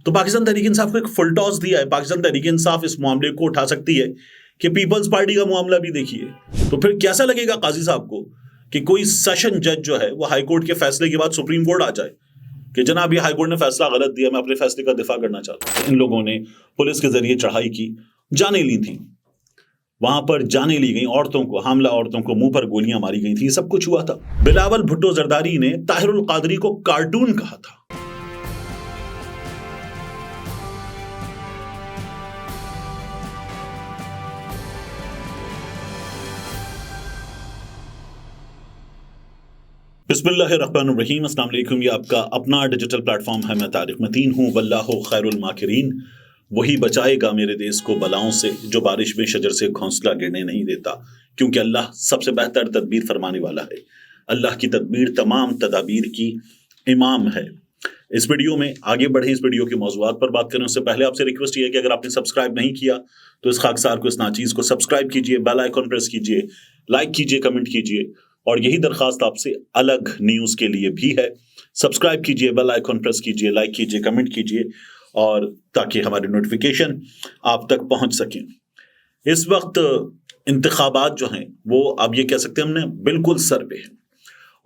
تو پاکستان تحریک انصاف کو ایک فل ٹاس دیا ہے. پاکستان تحریک انصاف اس معاملے کو اٹھا سکتی ہے کہ پیپلز پارٹی کا معاملہ بھی دیکھیے. تو پھر کیسا لگے گا قاضی صاحب کو کہ کوئی سیشن جج جو ہے وہ ہائی کورٹ کے فیصلے کے بعد سپریم کورٹ آ جائے کہ جناب یہ ہائی کورٹ نے فیصلہ غلط دیا, میں اپنے فیصلے کا دفاع کرنا چاہتا ہوں. ان لوگوں نے پولیس کے ذریعے چڑھائی کی, جانیں لی تھیں, وہاں پر جانیں لی گئیں, عورتوں کو, حاملہ عورتوں کو منہ پر گولیاں ماری گئی تھیں, یہ سب کچھ ہوا تھا. بلاول بھٹو زرداری نے طاہر القادری کو کارٹون کہا تھا. بسم اللہ الرحمن الرحیم. السلام علیکم. یہ آپ کا اپنا ڈیجیٹل پلیٹ فارم ہے. میں طارق متین ہوں. واللہ خیر الماکرین. وہی بچائے گا میرے دیس کو بلاؤں سے جو بارش میں شجر سے گھونسلہ گرنے نہیں دیتا, کیونکہ اللہ سب سے بہتر تدبیر فرمانے والا ہے. اللہ کی تدبیر تمام تدابیر کی امام ہے. اس ویڈیو میں آگے بڑھیں, اس ویڈیو کے موضوعات پر بات کریں اس سے پہلے آپ سے ریکویسٹ یہ ہے کہ اگر آپ نے سبسکرائب نہیں کیا تو اس خاکسار کو, اس ناچیز کو سبسکرائب کیجئے, بیل آئیکن پریس کیجئے, لائک کیجئے, کمنٹ کیجئے. اور یہی درخواست آپ سے الگ نیوز کے لیے بھی ہے. سبسکرائب کیجئے, بیل آئیکن پریس کیجئے, لائک کیجئے, کمنٹ کیجئے, اور تاکہ ہماری نوٹیفیکیشن آپ تک پہنچ سکیں. اس وقت انتخابات جو ہیں وہ آپ یہ کہہ سکتے ہیں ہم نے بالکل سر پہ ہیں,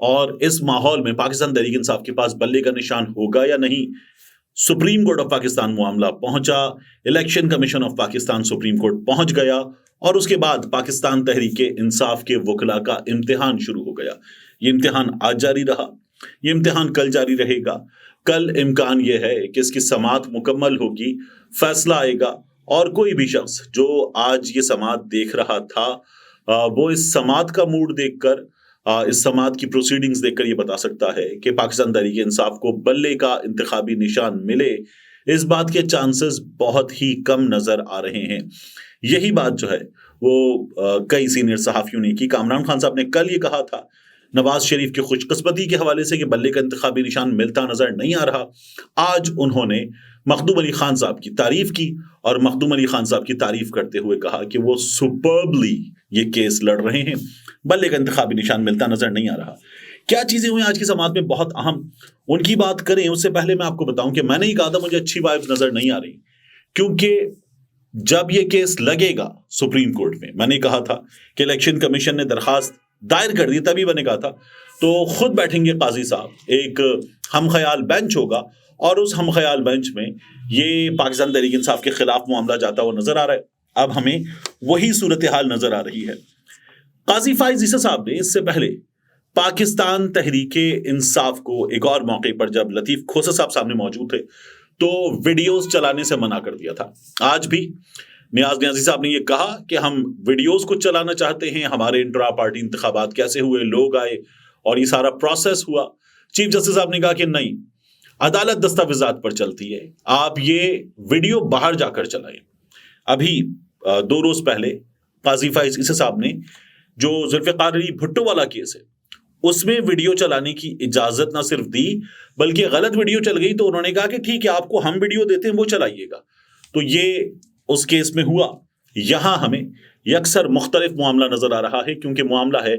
اور اس ماحول میں پاکستان تحریک انصاف کے پاس بلے کا نشان ہوگا یا نہیں. سپریم کورٹ آف پاکستان معاملہ پہنچا, election commission of Pakistan supreme court پہنچ گیا, اور اس کے بعد پاکستان تحریک انصاف کے وکلا کا امتحان شروع ہو گیا. یہ امتحان آج جاری رہا, یہ امتحان کل جاری رہے گا. کل امکان یہ ہے کہ اس کی سماعت مکمل ہوگی, فیصلہ آئے گا, اور کوئی بھی شخص جو آج یہ سماعت دیکھ رہا تھا وہ اس سماعت کا موڈ دیکھ کر, اس سماعت کی پروسیڈنگز دیکھ کر یہ بتا سکتا ہے کہ پاکستان تحریک انصاف کو بلے کا انتخابی نشان ملے. اس بات کے چانسز بہت ہی کم نظر آ رہے ہیں. یہی بات جو ہے وہ کئی سینئر صحافیوں نے کی. کامران خان صاحب نے کل یہ کہا تھا نواز شریف کی خوش قسمتی کے حوالے سے کہ بلے کا انتخابی نشان ملتا نظر نہیں آ رہا. آج انہوں نے مخدوم علی خان صاحب کی تعریف کی, اور مخدوم علی خان صاحب کی تعریف کرتے ہوئے کہا کہ وہ سپربلی یہ کیس لڑ رہے ہیں, بلے کا انتخابی نشان ملتا نظر نہیں آ رہا. کیا چیزیں ہوئی آج کی سماعت میں بہت اہم, ان کی بات کریں. اس سے پہلے میں آپ کو بتاؤں کہ میں نے یہ کہا تھا مجھے اچھی وائبز نظر نہیں آ رہی, کیونکہ جب یہ کیس لگے گا سپریم کورٹ میں نے کہا تھا کہ الیکشن کمیشن نے درخواست دائر کر دی, تبھی میں نے کہا تھا تو خود بیٹھیں گے قاضی صاحب, ایک ہم خیال بینچ ہوگا, اور اس ہم خیال بینچ میں یہ پاکستان تحریک انصاف کے خلاف معاملہ جاتا ہوا نظر آ رہا ہے. اب ہمیں وہی صورتحال نظر آ رہی ہے. قاضی فائز عیسی صاحب نے اس سے پہلے پاکستان تحریک انصاف کو ایک اور موقع پر, جب لطیف کھوسہ صاحب سامنے موجود تھے, تو ویڈیوز چلانے سے منع کر دیا تھا. آج بھی نیاز نیازی صاحب نے یہ کہا کہ ہم ویڈیوز کو چلانا چاہتے ہیں, ہمارے انٹرا پارٹی انتخابات کیسے ہوئے, لوگ آئے اور یہ سارا پروسیس ہوا. چیف جسٹس صاحب نے کہا کہ نہیں, عدالت دستاویزات پر چلتی ہے, آپ یہ ویڈیو باہر جا کر چلائیں. ابھی 2 روز پہلے قاضی فائز عیسی صاحب نے جو ذوالفقار علی بھٹو والا کیس ہے اس میں ویڈیو چلانے کی اجازت نہ صرف دی, بلکہ غلط ویڈیو چل گئی تو انہوں نے کہا کہ ٹھیک ہے آپ کو ہم ویڈیو دیتے ہیں وہ چلائیے گا. تو یہ اس کیس میں ہوا. یہاں ہمیں یکسر مختلف معاملہ نظر آ رہا ہے, کیونکہ معاملہ ہے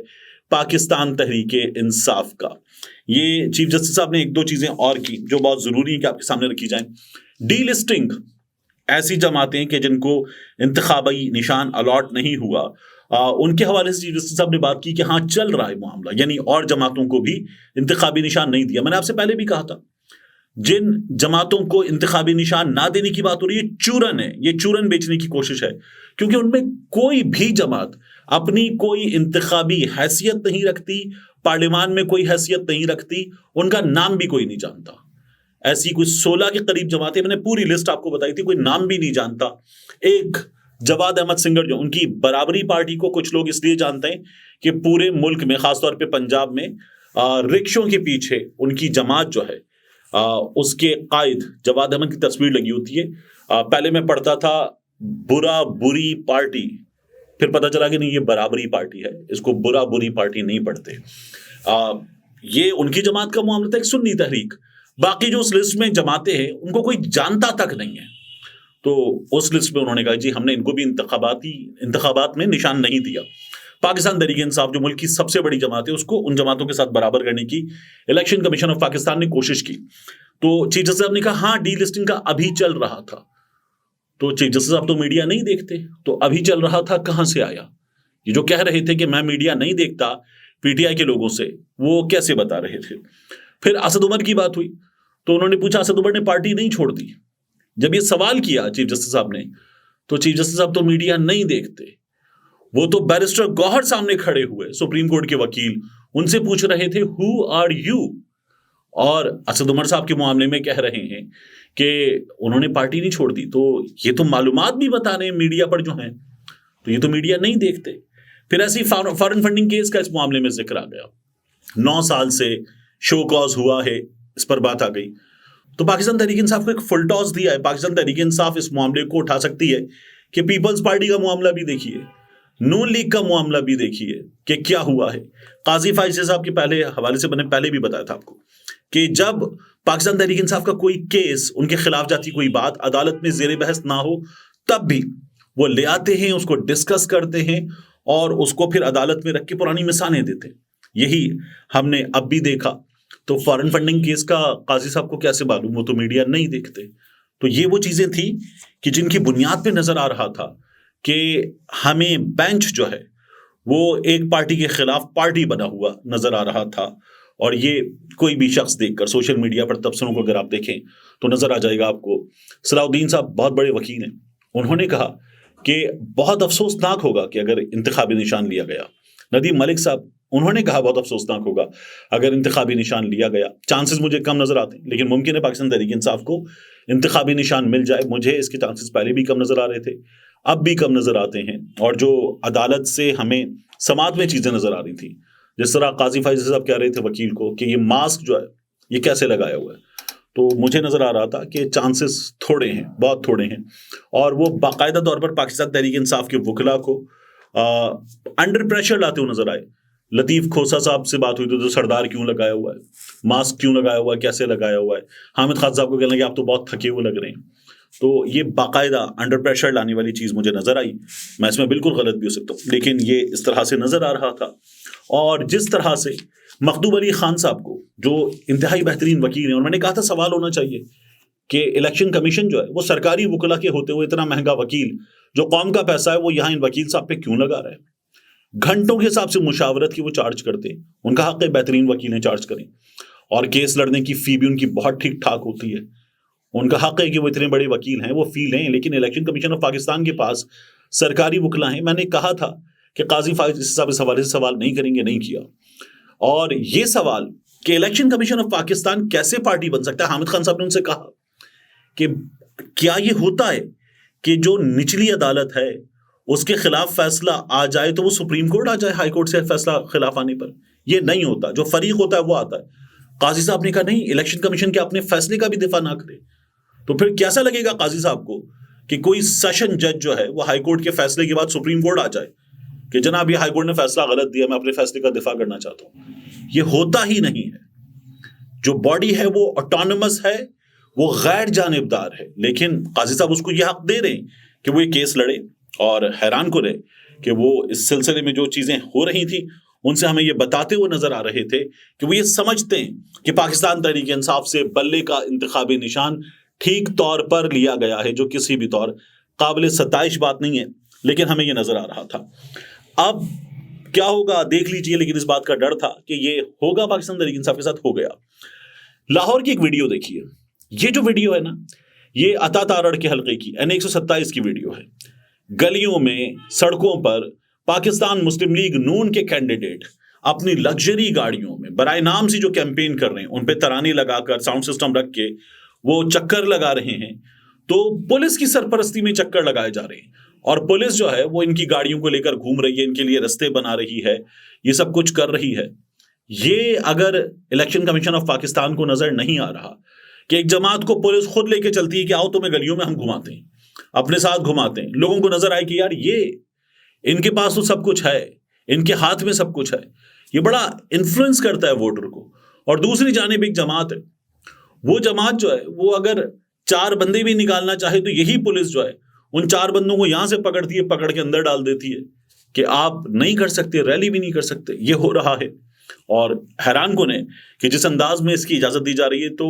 پاکستان تحریک انصاف کا. یہ چیف جسٹس صاحب نے 1-2 چیزیں اور کی جو بہت ضروری ہیں کہ آپ کے سامنے رکھی جائیں. ڈی لسٹنگ, ایسی جماعتیں کہ جن کو انتخابی نشان الاٹ نہیں ہوا, ان کے حوالے سے چیف جسٹس صاحب نے بات کی کہ ہاں چل رہا ہے معاملہ, یعنی اور جماعتوں کو بھی انتخابی نشان نہیں دیا. میں نے آپ سے پہلے بھی کہا تھا جن جماعتوں کو انتخابی نشان نہ دینے کی بات ہو رہی ہے, چورن ہے, یہ چورن بیچنے کی کوشش ہے, کیونکہ ان میں کوئی بھی جماعت اپنی کوئی انتخابی حیثیت نہیں رکھتی, پارلیمان میں کوئی حیثیت نہیں رکھتی, ان کا نام بھی کوئی نہیں جانتا. ایسی کوئی 16 کے قریب جماعتیں, میں نے پوری لسٹ آپ کو بتائی تھی, کوئی نام بھی نہیں جانتا. ایک جواد احمد سنگر جو ان کی برابری پارٹی کو کچھ لوگ اس لیے جانتے ہیں کہ پورے ملک میں خاص طور پہ پنجاب میں رکشوں کے پیچھے ان کی جماعت جو ہے اس کے قائد جواد احمد کی تصویر لگی ہوتی ہے. پہلے میں پڑھتا تھا برا بری پارٹی, پھر پتہ چلا کہ نہیں یہ برابری پارٹی ہے, اس کو برا بری پارٹی نہیں پڑھتے. یہ ان کی جماعت کا معاملہ تھا, ایک سنی تحریک. باقی جو اس لسٹ میں جماعتیں ہیں ان کو کوئی جانتا تک نہیں ہے. تو اس لسٹ میں انہوں نے کہا جی ہم نے ان کو بھی انتخابات میں نشان نہیں دیا. پاکستان تحریک انصاف جو ملک کی سب سے بڑی جماعت ہے اس کو ان جماعتوں کے ساتھ برابر کرنے کی الیکشن کمیشن آف پاکستان نے کوشش کی. تو چیف جسٹس صاحب نے کہا ہاں ڈی لسٹنگ کا ابھی چل رہا تھا. تو چیف جسٹس صاحب تو میڈیا نہیں دیکھتے, تو ابھی چل رہا تھا کہاں سے آیا؟ یہ جو کہہ رہے تھے کہ میں میڈیا نہیں دیکھتا پی ٹی آئی کے لوگوں سے, وہ کیسے بتا رہے تھے؟ پھر اسد عمر کی بات ہوئی تو انہوں نے پوچھا اسد عمر نے پارٹی نہیں چھوڑ دی. جب یہ سوال کیا چیف جسٹس صاحب نے, تو چیف جسٹس صاحب تو میڈیا نہیں دیکھتے, وہ تو بیرسٹر گوہر سامنے کھڑے ہوئے سپریم کورٹ کے وکیل, ان سے پوچھ رہے تھے ہو آر یو, اور اسد عمر صاحب کے معاملے میں کہہ رہے ہیں کہ انہوں نے پارٹی نہیں چھوڑ دی. تو یہ تو معلومات بھی بتا رہے ہیں میڈیا پر جو ہیں, تو یہ تو میڈیا نہیں دیکھتے. پھر ایسی فارن فنڈنگ کیس کا اس معاملے میں ذکر آ گیا, 9 سال سے شو کاز ہوا ہے, اس پر بات آ گئی. تو پاکستان تحریک انصاف کو ایک فل ٹاس دیا ہے. پاکستان تحریک انصاف اس معاملے کو اٹھا سکتی ہے کہ پیپلز پارٹی کا معاملہ بھی دیکھیے, نون لیگ کا معاملہ بھی دیکھیے کہ کیا ہوا ہے. قاضی فائز صاحب کے پہلے حوالے سے میں نے پہلے بھی بتایا تھا آپ کو کہ جب پاکستان تحریک انصاف کا کوئی کیس, ان کے خلاف جاتی کوئی بات عدالت میں زیر بحث نہ ہو, تب بھی وہ لے آتے ہیں, اس کو ڈسکس کرتے ہیں اور اس کو پھر عدالت میں رکھ کے پرانی مثالیں دیتے ہیں. یہی ہم نے اب بھی دیکھا. تو فارن فنڈنگ کیس کا قاضی صاحب کو کیسے معلوم؟ وہ تو میڈیا نہیں دیکھتے. تو یہ وہ چیزیں تھیں کہ جن کی بنیاد پہ نظر آ رہا تھا کہ ہمیں بینچ جو ہے وہ ایک پارٹی کے خلاف پارٹی بنا ہوا نظر آ رہا تھا. اور یہ کوئی بھی شخص دیکھ کر سوشل میڈیا پر تبصروں کو اگر آپ دیکھیں تو نظر آ جائے گا آپ کو. صلاح الدین صاحب بہت بڑے وکیل ہیں, انہوں نے کہا کہ بہت افسوسناک ہوگا کہ اگر انتخابی نشان لیا گیا. ندیم ملک صاحب انہوں نے کہا بہت افسوسناک ہوگا اگر انتخابی نشان لیا گیا. چانسز مجھے کم نظر آتے ہیں, لیکن ممکن ہے پاکستان تحریک انصاف کو انتخابی نشان مل جائے. مجھے اس کے چانسز پہلے بھی کم نظر آ رہے تھے, اب بھی کم نظر آتے ہیں. اور جو عدالت سے ہمیں سماعت میں چیزیں نظر آ رہی تھیں, جس طرح قاضی فائز صاحب کہہ رہے تھے وکیل کو کہ یہ ماسک جو ہے یہ کیسے لگایا ہوا ہے, تو مجھے نظر آ رہا تھا کہ چانسز تھوڑے ہیں, بہت تھوڑے ہیں. اور وہ باقاعدہ طور پر پاکستان تحریک انصاف کے وکلا کو انڈر پریشر لاتے ہوئے نظر آئے. لطیف کھوسا صاحب سے بات ہوئی تو سردار کیوں لگایا ہوا ہے, ماسک کیوں لگایا ہوا ہے, کیسے لگایا ہوا ہے. حامد خان صاحب کو کہنے لگے آپ تو بہت تھکے ہوئے لگ رہے ہیں. تو یہ باقاعدہ انڈر پریشر لانے والی چیز مجھے نظر آئی. میں اس میں بالکل غلط بھی ہو سکتا ہوں, لیکن یہ اس طرح سے نظر آ رہا تھا. اور جس طرح سے مخدوم علی خان صاحب کو, جو انتہائی بہترین وکیل ہیں, اور میں نے کہا تھا سوال ہونا چاہیے کہ الیکشن کمیشن جو ہے وہ سرکاری وکلا کے ہوتے ہوئے اتنا مہنگا وکیل جو قوم کا پیسہ ہے وہ یہاں ان وکیل صاحب پہ کیوں لگا رہا ہے؟ گھنٹوں کے حساب سے مشاورت کی وہ چارج کرتے ہیں, ان کا حق ہے بہترین وکیلیں چارج کریں, اور کیس لڑنے کی فی بھی ان کی بہت ٹھیک ٹھاک ہوتی ہے. ان کا حق ہے کہ وہ اتنے بڑے وکیل ہیں, وہ فی لیں, لیکن الیکشن کمیشن آف پاکستان کے پاس سرکاری وکلا ہیں. میں نے کہا تھا کہ قاضی فائز اس حوالے سے سوال نہیں کریں گے, نہیں کیا. اور یہ سوال کہ الیکشن کمیشن آف پاکستان کیسے پارٹی بن سکتا ہے, حامد خان صاحب نے ان سے کہا کہ کیا یہ ہوتا ہے کہ جو نچلی عدالت ہے اس کے خلاف فیصلہ آ جائے تو وہ سپریم کورٹ آ جائے ہائی کورٹ سے فیصلہ خلاف آنے پر؟ یہ نہیں ہوتا, جو فریق ہوتا ہے وہ آتا ہے. قاضی صاحب نے کہا نہیں, الیکشن کمیشن کے اپنے فیصلے کا بھی دفاع نہ کرے. تو پھر کیسا لگے گا قاضی صاحب کو کہ کوئی سیشن جج جو ہے وہ ہائی کورٹ کے فیصلے کے بعد سپریم کورٹ آ جائے کہ جناب یہ ہائی کورٹ نے فیصلہ غلط دیا, میں اپنے فیصلے کا دفاع کرنا چاہتا ہوں. یہ ہوتا ہی نہیں ہے. جو باڈی ہے وہ آٹونومس ہے, وہ غیر جانبدار ہے, لیکن قاضی صاحب اس کو یہ حق دے رہے ہیں کہ وہ یہ کیس لڑے. اور حیران کو رہے کہ وہ اس سلسلے میں جو چیزیں ہو رہی تھیں ان سے ہمیں یہ بتاتے ہوئے نظر آ رہے تھے کہ وہ یہ سمجھتے ہیں کہ پاکستان تحریک انصاف سے بلے کا انتخابی نشان ٹھیک طور پر لیا گیا ہے, جو کسی بھی طور قابل ستائش بات نہیں ہے, لیکن ہمیں یہ نظر آ رہا تھا. اب کیا ہوگا دیکھ لیجئے, لیکن اس بات کا ڈر تھا کہ یہ ہوگا پاکستان تحریک انصاف کے ساتھ, ہو گیا. لاہور کی ایک ویڈیو دیکھیے, یہ جو ویڈیو ہے نا یہ عطا تارڑ کے حلقے کی N127 کی ویڈیو ہے. گلیوں میں, سڑکوں پر پاکستان مسلم لیگ نون کے کینڈیڈیٹ اپنی لگژری گاڑیوں میں برائے نام سے جو کیمپین کر رہے ہیں, ان پہ ترانے لگا کر ساؤنڈ سسٹم رکھ کے وہ چکر لگا رہے ہیں. تو پولیس کی سرپرستی میں چکر لگائے جا رہے ہیں, اور پولیس جو ہے وہ ان کی گاڑیوں کو لے کر گھوم رہی ہے, ان کے لیے رستے بنا رہی ہے, یہ سب کچھ کر رہی ہے. یہ اگر الیکشن کمیشن آف پاکستان کو نظر نہیں آ رہا کہ ایک جماعت کو پولیس خود لے کے چلتی ہے کہ آؤ تمہیں گلیوں میں ہم گھماتے ہیں, اپنے ساتھ گھماتے ہیں, لوگوں کو نظر آئے کہ یار یہ ان کے پاس تو سب کچھ ہے, ان کے ہاتھ میں سب کچھ ہے, یہ بڑا انفلوئنس کرتا ہے ووٹر کو. اور دوسری جانب ایک جماعت ہے, وہ جماعت جو ہے وہ اگر 4 بندے بھی نکالنا چاہے تو یہی پولیس جو ہے ان 4 بندوں کو یہاں سے پکڑتی ہے, پکڑ کے اندر ڈال دیتی ہے کہ آپ نہیں کر سکتے, ریلی بھی نہیں کر سکتے. یہ ہو رہا ہے. اور حیران کن ہے کہ جس انداز میں اس کی اجازت دی جا رہی ہے تو